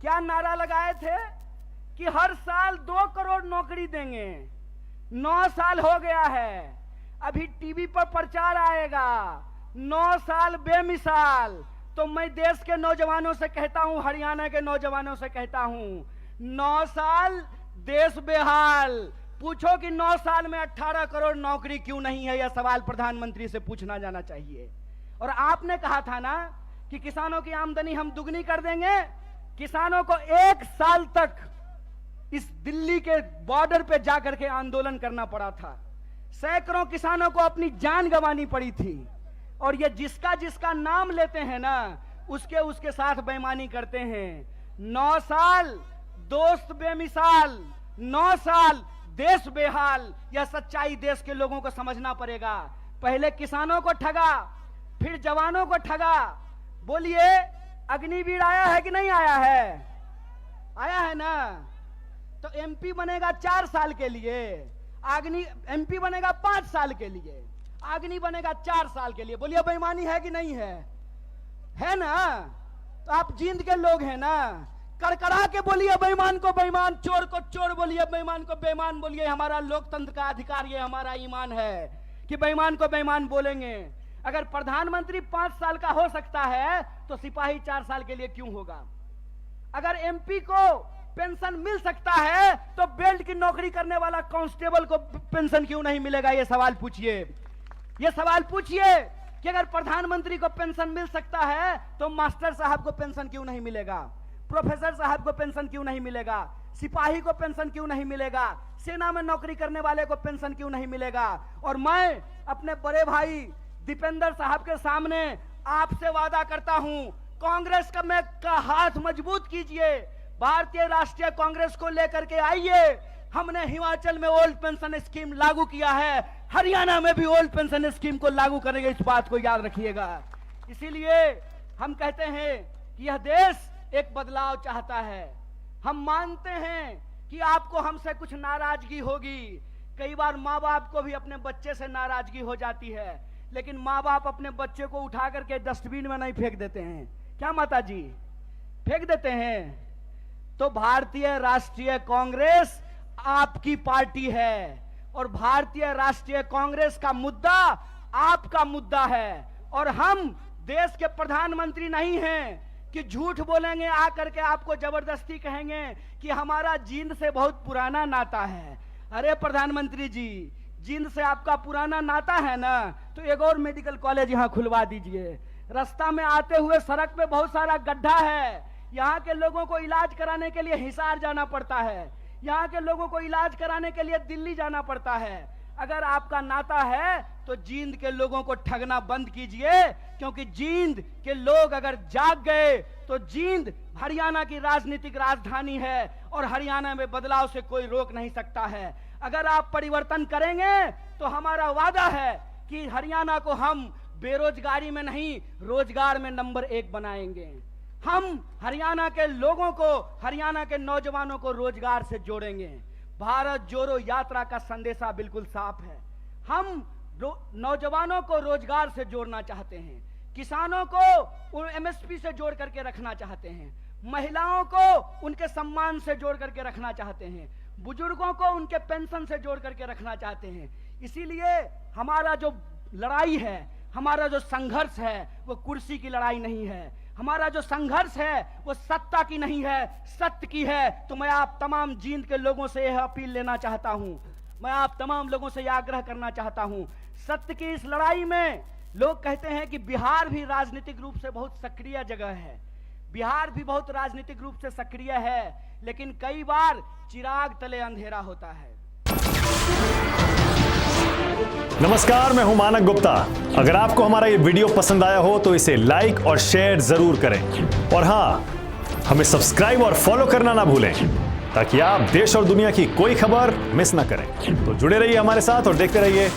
क्या नारा लगाए थे कि हर साल 2 करोड़ नौकरी देंगे। 9 साल हो गया है, अभी टीवी पर प्रचार आएगा 9 साल बेमिसाल। तो मैं देश के नौजवानों से कहता हूं, हरियाणा के नौजवानों से कहता हूं, 9 साल देश बेहाल। पूछो कि 9 साल में 18 करोड़ नौकरी क्यों नहीं है, यह सवाल प्रधानमंत्री से पूछना जाना चाहिए। और आपने कहा था ना कि किसानों की आमदनी हम दुगनी कर देंगे। किसानों को 1 साल तक इस दिल्ली के बॉर्डर पे जाकर के आंदोलन करना पड़ा था। सैकड़ों किसानों को अपनी जान गंवानी पड़ी थी। और ये जिसका जिसका नाम लेते हैं ना, उसके साथ बेईमानी करते हैं। 9 साल दोस्त बेमिसाल, 9 साल देश बेहाल। यह सच्चाई देश के लोगों को समझना पड़ेगा। पहले किसानों को ठगा, फिर जवानों को ठगा। बोलिए, अग्निवीर आया है कि नहीं आया है? आया है ना। तो एमपी बनेगा 4 साल के लिए, एमपी बनेगा 5 साल के लिए, अग्नि बनेगा 4 साल के लिए। बोलिए बेईमानी है कि नहीं है? है ना। तो आप जींद के लोग हैं ना, कड़कड़ा के बोलिए बेईमान को बेईमान, चोर को चोर बोलिए, बेईमान को बेईमान बोलिए। हमारा लोकतंत्र का अधिकार, ये हमारा ईमान है कि बेईमान को बेईमान बोलेंगे। अगर प्रधानमंत्री 5 साल का हो सकता है तो सिपाही 4 साल के लिए क्यों होगा? अगर एमपी को पेंशन मिल सकता है तो बेल्ट की नौकरी करने वाला कांस्टेबल को पेंशन क्यों नहीं मिलेगा? ये सवाल पूछिए। ये सवाल पूछिए कि अगर प्रधानमंत्री को पेंशन मिल सकता है तो मास्टर साहब को पेंशन क्यों नहीं मिलेगा? प्रोफेसर साहब को पेंशन क्यों नहीं मिलेगा? सिपाही को पेंशन क्यों नहीं मिलेगा? सेना में नौकरी करने वाले को पेंशन क्यों नहीं मिलेगा? और मैं अपने बड़े भाई दीपेंद्र साहब के सामने आपसे वादा करता हूं, कांग्रेस का हाथ मजबूत कीजिए, भारतीय राष्ट्रीय कांग्रेस को लेकर के आइए। हमने हिमाचल में ओल्ड पेंशन स्कीम लागू किया है, हरियाणा में भी ओल्ड पेंशन स्कीम को लागू करेंगे। इस बात को याद रखिएगा। इसीलिए हम कहते हैं कि यह देश एक बदलाव चाहता है। हम मानते हैं कि आपको हमसे कुछ नाराजगी होगी। कई बार माँ बाप को भी अपने बच्चे से नाराजगी हो जाती है, लेकिन माँ बाप अपने बच्चे को उठा करके डस्टबिन में नहीं फेंक देते हैं। क्या माता जी? फेंक देते हैं। तो भारतीय राष्ट्रीय कांग्रेस आपकी पार्टी है और भारतीय राष्ट्रीय कांग्रेस का मुद्दा आपका मुद्दा है। और हम देश के प्रधानमंत्री नहीं हैं कि झूठ बोलेंगे, आकर के आपको जबरदस्ती कहेंगे कि हमारा जींद से बहुत पुराना नाता है। अरे प्रधानमंत्री जी, जींद से आपका पुराना नाता है ना, तो एक और मेडिकल कॉलेज यहां खुलवा दीजिए। रास्ता में आते हुए सड़क पे बहुत सारा गड्ढा है, यहाँ के लोगों को इलाज कराने के लिए हिसार जाना पड़ता है, यहाँ के लोगों को इलाज कराने के लिए दिल्ली जाना पड़ता है। अगर आपका नाता है तो जींद के लोगों को ठगना बंद कीजिए, क्योंकि जींद के लोग अगर जाग गए तो जींद हरियाणा की राजनीतिक राजधानी है और हरियाणा में बदलाव से कोई रोक नहीं सकता है। अगर आप परिवर्तन करेंगे तो हमारा वादा है कि हरियाणा को हम बेरोजगारी में नहीं, रोजगार में नंबर 1 बनाएंगे। हम हरियाणा के लोगों को, हरियाणा के नौजवानों को रोजगार से जोड़ेंगे। भारत जोड़ो यात्रा का संदेशा बिल्कुल साफ है। हम नौजवानों को रोजगार से जोड़ना चाहते हैं, किसानों को एमएसपी से जोड़ करके रखना चाहते हैं, महिलाओं को उनके सम्मान से जोड़ करके रखना चाहते हैं, बुजुर्गों को उनके पेंशन से जोड़ करके रखना चाहते हैं। इसीलिए हमारा जो लड़ाई है, हमारा जो संघर्ष है, वो कुर्सी की लड़ाई नहीं है। हमारा जो संघर्ष है वो सत्ता की नहीं है, सत्य की है। तो मैं आप तमाम जींद के लोगों से यह अपील लेना चाहता हूं, मैं आप तमाम लोगों से यह आग्रह करना चाहता हूं, सत्य की इस लड़ाई में लोग कहते हैं कि बिहार भी राजनीतिक रूप से बहुत सक्रिय जगह है, बिहार भी बहुत राजनीतिक रूप से सक्रिय है, लेकिन कई बार चिराग तले अंधेरा होता है। नमस्कार, मैं हूं मानक गुप्ता। अगर आपको हमारा ये वीडियो पसंद आया हो तो इसे लाइक और शेयर जरूर करें, और हां, हमें सब्सक्राइब और फॉलो करना ना भूलें ताकि आप देश और दुनिया की कोई खबर मिस ना करें। तो जुड़े रहिए हमारे साथ और देखते रहिए